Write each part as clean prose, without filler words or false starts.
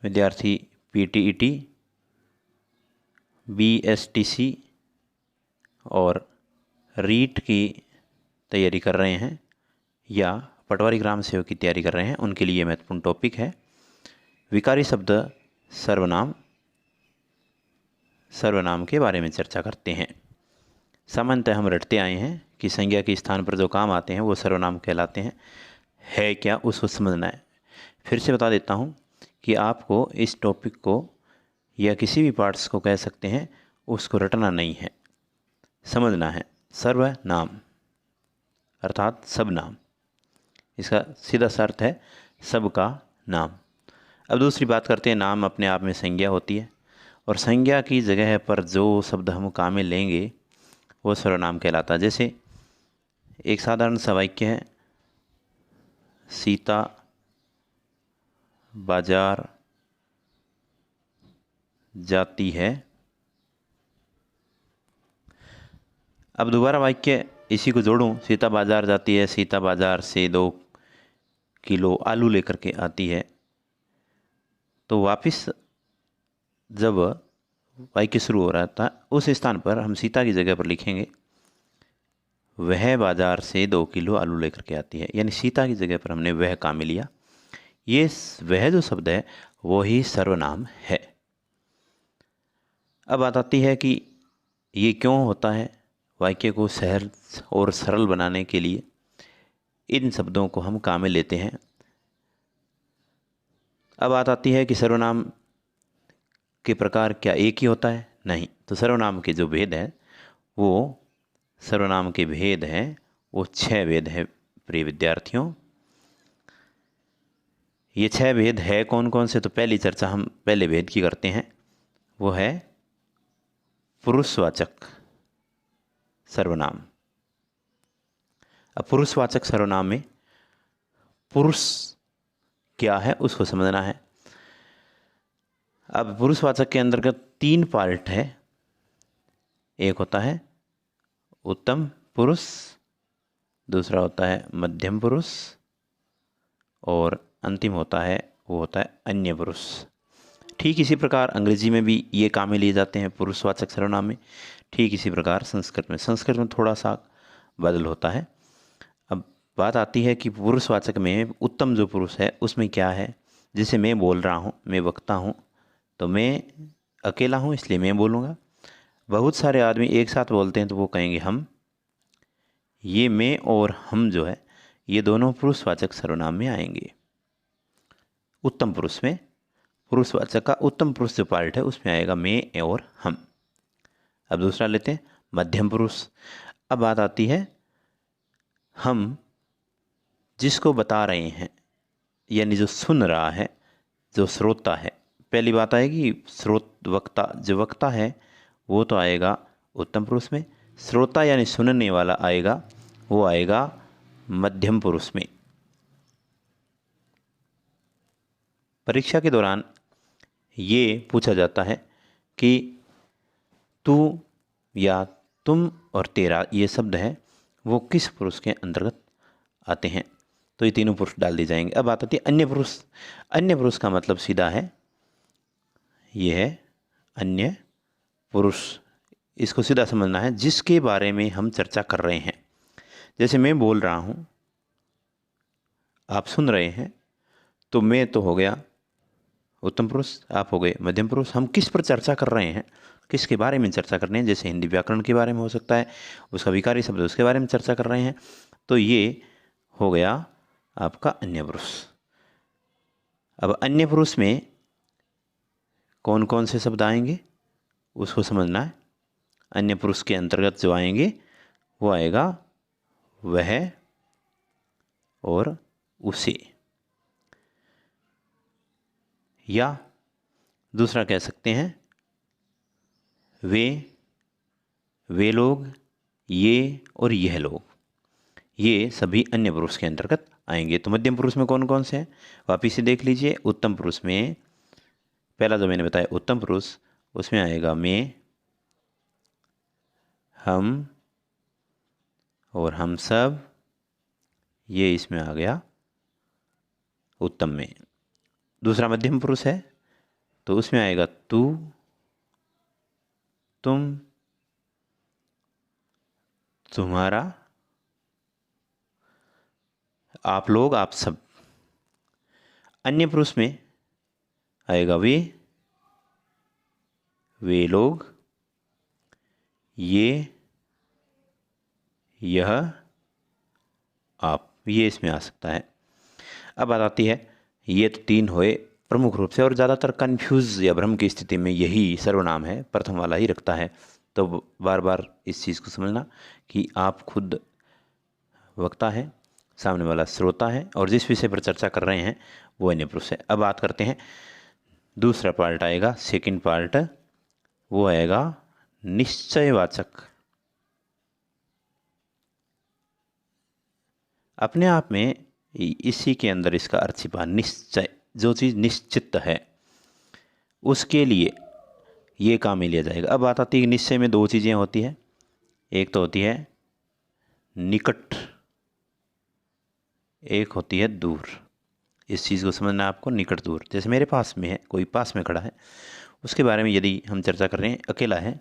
विद्यार्थी PTET, BSTC और रीट की तैयारी कर रहे हैं या पटवारी ग्राम सेवक की तैयारी कर रहे हैं, उनके लिए महत्वपूर्ण टॉपिक है। विकारी शब्द सर्वनाम, सर्वनाम के बारे में चर्चा करते हैं। सामान्यतः हम रटते आए हैं कि संज्ञा के स्थान पर जो काम आते हैं वो सर्वनाम कहलाते हैं। है क्या, उसको समझना है। फिर से बता देता हूँ कि आपको इस टॉपिक को या किसी भी पार्ट्स को कह सकते हैं, उसको रटना नहीं है, समझना है। सर्वनाम अर्थात सब नाम, इसका सीधा सा अर्थ है सबका नाम। अब दूसरी बात करते हैं, नाम अपने आप में संज्ञा होती है और संज्ञा की जगह पर जो शब्द हम काम में लेंगे वो सर्वनाम कहलाता है। जैसे एक साधारण सा वाक्य है, सीता बाजार जाती है। अब दोबारा वाक्य इसी को जोड़ूं, सीता बाजार जाती है, सीता बाजार से 2 किलो आलू लेकर के आती है। तो वापस जब वाक्य शुरू हो रहा था उस स्थान पर हम सीता की जगह पर लिखेंगे वह बाजार से 2 किलो आलू लेकर के आती है, यानी सीता की जगह पर हमने वह काम लिया। ये वह जो शब्द है वो ही सर्वनाम है। अब बात आती है कि ये क्यों होता है। वाक्य को सहज और सरल बनाने के लिए इन शब्दों को हम काम में लेते हैं। अब बात आती है कि सर्वनाम के प्रकार क्या एक ही होता है? नहीं। तो सर्वनाम के जो भेद है वो सर्वनाम के भेद हैं वो 6 भेद है प्रिय विद्यार्थियों। ये 6 भेद है कौन कौन से? तो पहली चर्चा हम पहले भेद की करते हैं, वो है पुरुषवाचक सर्वनाम। अब पुरुषवाचक सर्वनाम में पुरुष क्या है उसको समझना है। अब पुरुषवाचक के अंतर्गत 3 पार्ट है। एक होता है उत्तम पुरुष, दूसरा होता है मध्यम पुरुष और अंतिम होता है वो होता है अन्य पुरुष। ठीक इसी प्रकार अंग्रेजी में भी ये काम में लिए जाते हैं पुरुषवाचक सर्वनाम में। ठीक इसी प्रकार संस्कृत में थोड़ा सा बदल होता है। अब बात आती है कि पुरुषवाचक में उत्तम जो पुरुष है उसमें क्या है। जैसे मैं बोल रहा हूँ, मैं वक्ता हूँ, तो मैं अकेला हूँ इसलिए मैं बोलूँगा। बहुत सारे आदमी एक साथ बोलते हैं तो वो कहेंगे हम। ये मैं और हम जो है ये दोनों पुरुषवाचक सर्वनाम में आएंगे। उत्तम पुरुष में पुरुषवाचक का उत्तम पुरुष जो पार्ट है उसमें आएगा मैं और हम। अब दूसरा लेते हैं मध्यम पुरुष। अब बात आती है हम जिसको बता रहे हैं यानी जो सुन रहा है, जो श्रोता है। पहली बात आएगी वक्ता, जो वक्ता है वो तो आएगा उत्तम पुरुष में। श्रोता यानी सुनने वाला आएगा, वो आएगा मध्यम पुरुष में। परीक्षा के दौरान ये पूछा जाता है कि तू या तुम और तेरा ये शब्द है वो किस पुरुष के अंतर्गत आते हैं। तो ये तीनों पुरुष डाल दिए जाएंगे। अब बात आती है अन्य पुरुष। अन्य पुरुष का मतलब सीधा है, ये है अन्य पुरुष। इसको सीधा समझना है, जिसके बारे में हम चर्चा कर रहे हैं। जैसे मैं बोल रहा हूँ, आप सुन रहे हैं, तो मैं तो हो गया उत्तम पुरुष, आप हो गए मध्यम पुरुष। हम किस पर चर्चा कर रहे हैं, किसके बारे में चर्चा कर रहे हैं। जैसे हिंदी व्याकरण के बारे में हो सकता है, उसका विकारी शब्द उसके बारे में चर्चा कर रहे हैं, तो ये हो गया आपका अन्य पुरुष। अब अन्य पुरुष में कौन कौन से शब्द आएंगे उसको समझना है। अन्य पुरुष के अंतर्गत जो आएंगे वो आएगा वह और उसे, या दूसरा कह सकते हैं वे लोग, ये और यह लोग, ये सभी अन्य पुरुष के अंतर्गत आएंगे। तो मध्यम पुरुष में कौन कौन से हैं वापिस से देख लीजिए। उत्तम पुरुष में पहला जो मैंने बताया उत्तम पुरुष, उसमें आएगा मैं, हम और हम सब, ये इसमें आ गया उत्तम में। दूसरा मध्यम पुरुष है तो उसमें आएगा तू, तुम, तुम्हारा, आप लोग, आप सब। अन्य पुरुष में आएगा वे लोग, ये, यह, आप, ये इसमें आ सकता है। अब बात आती है, ये तो 3 हुए प्रमुख रूप से, और ज़्यादातर कन्फ्यूज़ या भ्रम की स्थिति में यही सर्वनाम है, प्रथम वाला ही रखता है। तो बार बार इस चीज़ को समझना कि आप खुद वक्ता है, सामने वाला श्रोता है, और जिस विषय पर चर्चा कर रहे हैं वो अन्य पुरुष है। अब बात करते हैं, दूसरा पार्ट आएगा, सेकंड पार्ट, वो आएगा निश्चयवाचक। अपने आप में इसी के अंदर इसका अर्थ छिपा, निश्चय, जो चीज़ निश्चित है उसके लिए ये काम में लिया जाएगा। अब बात आती है, निश्चय में 2 चीज़ें होती है, एक तो होती है निकट, एक होती है दूर। इस चीज़ को समझना है आपको, निकट दूर। जैसे मेरे पास में है, कोई पास में खड़ा है, उसके बारे में यदि हम चर्चा कर रहे हैं, अकेला है,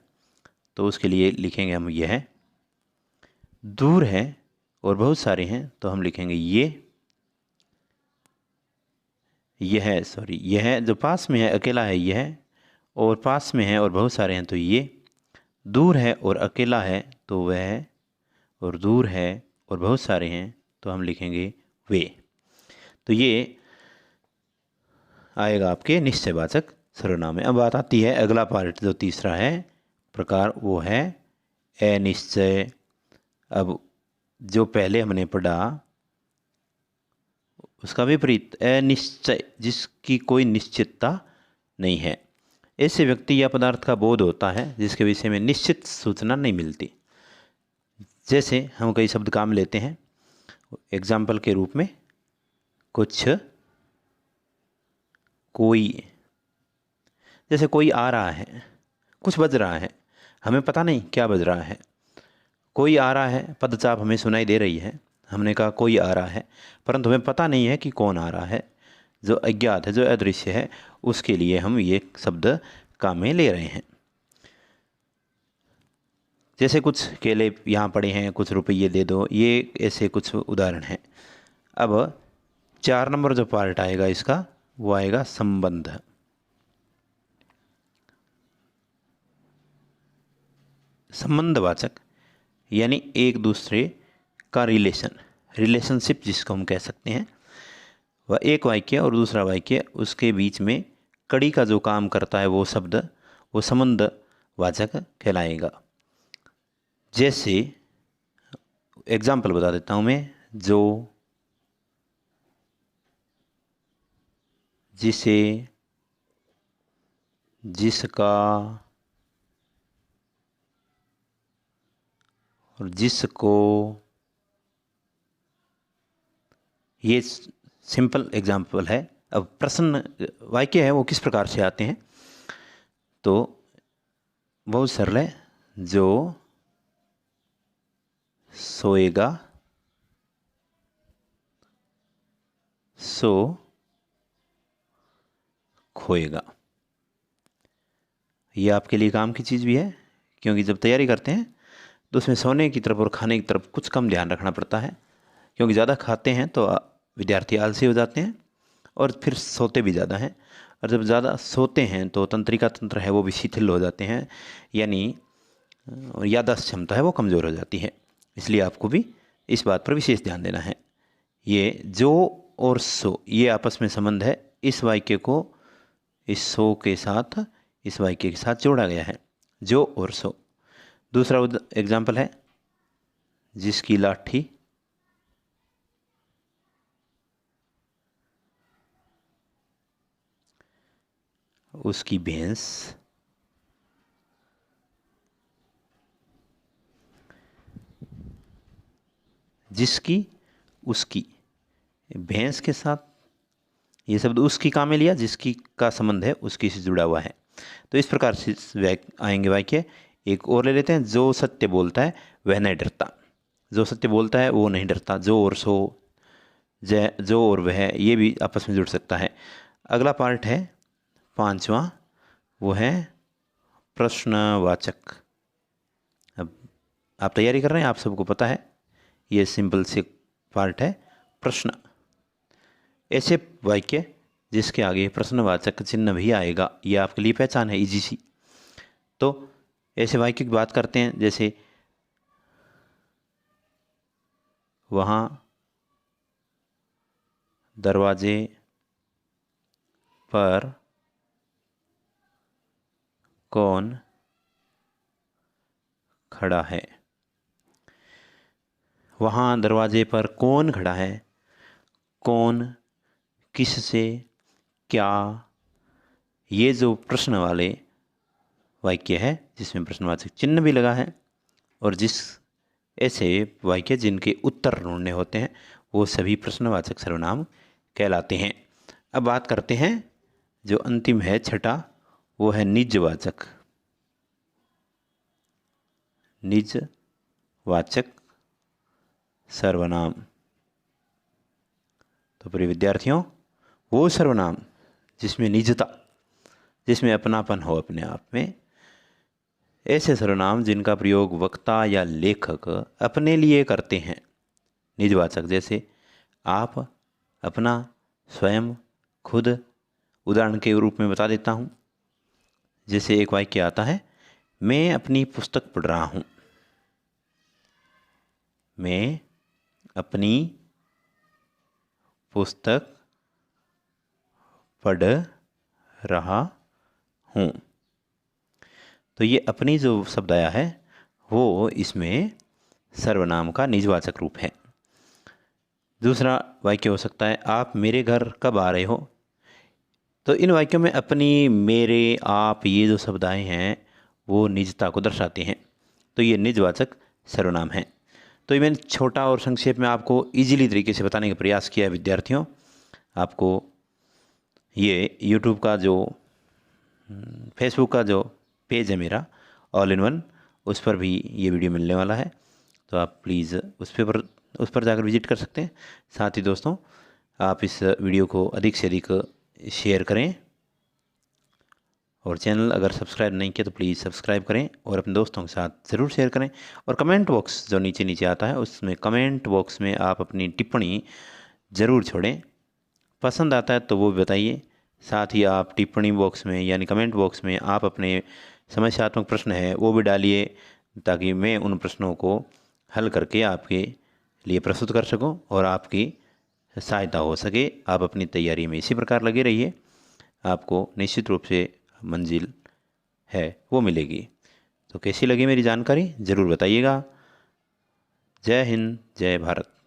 तो उसके लिए लिखेंगे हम यह है। दूर है और बहुत सारे हैं तो हम लिखेंगे यह जो पास में है, अकेला है यह, और पास में है और बहुत सारे हैं तो ये। दूर है और अकेला है तो वह, और दूर है और बहुत सारे हैं तो हम लिखेंगे वे। तो ये आएगा आपके निश्चयवाचक सर्वनाम में। अब बात आती है, अगला पार्ट जो तीसरा है प्रकार, वो है अनिश्चय। अब जो पहले हमने पढ़ा उसका विपरीत अनिश्चय, जिसकी कोई निश्चितता नहीं है। ऐसे व्यक्ति या पदार्थ का बोध होता है जिसके विषय में निश्चित सूचना नहीं मिलती। जैसे हम कई शब्द काम लेते हैं एग्जाम्पल के रूप में, कुछ, कोई। जैसे कोई आ रहा है, कुछ बज रहा है, हमें पता नहीं क्या बज रहा है। कोई आ रहा है, पदचाप हमें सुनाई दे रही है, हमने कहा कोई आ रहा है, परंतु हमें पता नहीं है कि कौन आ रहा है। जो अज्ञात है, जो अदृश्य है, उसके लिए हम ये शब्द काम में ले रहे हैं। जैसे कुछ केले यहाँ पड़े हैं, कुछ रुपये दे दो, ये ऐसे कुछ उदाहरण हैं। अब 4 नंबर जो पार्ट आएगा इसका, वो आएगा संबंध। संबंधवाचक यानी एक दूसरे का रिलेशनशिप जिसको हम कह सकते हैं। वह एक वाक्य और दूसरा वाक्य, उसके बीच में कड़ी का जो काम करता है वो शब्द, वो संबंधवाचक कहलाएगा। जैसे एग्जाम्पल बता देता हूँ मैं, जो, जिसे, जिसका और जिसको। ये सिंपल एग्जाम्पल है। अब प्रश्न वाक्य है वो किस प्रकार से आते हैं, तो बहुत सरल है। जो सोएगा सो खोएगा। ये आपके लिए काम की चीज़ भी है, क्योंकि जब तैयारी करते हैं तो उसमें सोने की तरफ और खाने की तरफ कुछ कम ध्यान रखना पड़ता है, क्योंकि ज़्यादा खाते हैं तो विद्यार्थी आलसी हो जाते हैं और फिर सोते भी ज़्यादा हैं, और जब ज़्यादा सोते हैं तो तंत्रिका तंत्र है वो भी शिथिल हो जाते हैं, यानी याददाश्त क्षमता है वो कमज़ोर हो जाती है। इसलिए आपको भी इस बात पर विशेष ध्यान देना है। ये जो और सो, ये आपस में संबंध है। इस वाक्य को इस सो के साथ, इस वाक्य के साथ जोड़ा गया है, जो और सो। दूसरा एग्जाम्पल है, जिसकी लाठी उसकी भैंस, जिसकी उसकी। भैंस के साथ ये शब्द उसकी काम में लिया, जिसकी का संबंध है उसकी से जुड़ा हुआ है। तो इस प्रकार से आएंगे वाक्य। एक और ले लेते हैं, जो सत्य बोलता है वह नहीं डरता। जो सत्य बोलता है वो नहीं डरता। जो और सो, जो और वह, ये भी आपस में जुड़ सकता है। अगला पार्ट है 5वां, वो है प्रश्नवाचक। अब आप तैयारी कर रहे हैं, आप सबको पता है, ये सिंपल से पार्ट है प्रश्न। ऐसे वाक्य जिसके आगे प्रश्नवाचक चिन्ह भी आएगा, ये आपके लिए पहचान है इजी सी। तो ऐसे वाक्य की बात करते हैं, जैसे वहाँ दरवाजे पर कौन खड़ा है। वहाँ दरवाजे पर कौन खड़ा है, कौन, किससे, क्या, ये जो प्रश्न वाले वाक्य है जिसमें प्रश्नवाचक चिन्ह भी लगा है, और जिस ऐसे वाक्य जिनके उत्तर ढूंढने होते हैं, वो सभी प्रश्नवाचक सर्वनाम कहलाते हैं। अब बात करते हैं जो अंतिम है छठा, वो है निजवाचक। निजवाचक सर्वनाम। तो प्रिय विद्यार्थियों, वो सर्वनाम जिसमें निजता, जिसमें अपनापन हो अपने आप में, ऐसे सर्वनाम जिनका प्रयोग वक्ता या लेखक अपने लिए करते हैं, निजवाचक। जैसे आप, अपना, स्वयं, खुद। उदाहरण के रूप में बता देता हूँ, जैसे एक वाक्य आता है, मैं अपनी पुस्तक पढ़ रहा हूँ। मैं अपनी पुस्तक पढ़ रहा हूँ। तो ये अपनी जो शब्द आया है वो इसमें सर्वनाम का निजवाचक रूप है। दूसरा वाक्य हो सकता है, आप मेरे घर कब आ रहे हो। तो इन वाक्यों में अपनी, मेरे, आप, ये जो शब्द आए हैं वो निजता को दर्शाते हैं, तो ये निजवाचक सर्वनाम है। तो ये मैंने छोटा और संक्षेप में आपको इजीली तरीके से बताने का प्रयास किया है विद्यार्थियों। आपको ये यूट्यूब का जो, फेसबुक का जो पेज है मेरा, ऑल इन वन, उस पर भी ये वीडियो मिलने वाला है, तो आप प्लीज़ उस पर जाकर विजिट कर सकते हैं। साथ ही दोस्तों, आप इस वीडियो को अधिक से अधिक शेयर करें, और चैनल अगर सब्सक्राइब नहीं किया तो प्लीज़ सब्सक्राइब करें, और अपने दोस्तों के साथ ज़रूर शेयर करें। और कमेंट बॉक्स जो नीचे नीचे आता है, उसमें कमेंट बॉक्स में आप अपनी टिप्पणी ज़रूर छोड़ें। पसंद आता है तो वो भी बताइए। साथ ही आप टिप्पणी बॉक्स में यानी कमेंट बॉक्स में आप अपने समस्यात्मक प्रश्न है वो भी डालिए, ताकि मैं उन प्रश्नों को हल करके आपके लिए प्रस्तुत कर सकूं और आपकी सहायता हो सके। आप अपनी तैयारी में इसी प्रकार लगे रहिए, आपको निश्चित रूप से मंजिल है वो मिलेगी। तो कैसी लगी मेरी जानकारी ज़रूर बताइएगा। जय हिंद, जय भारत।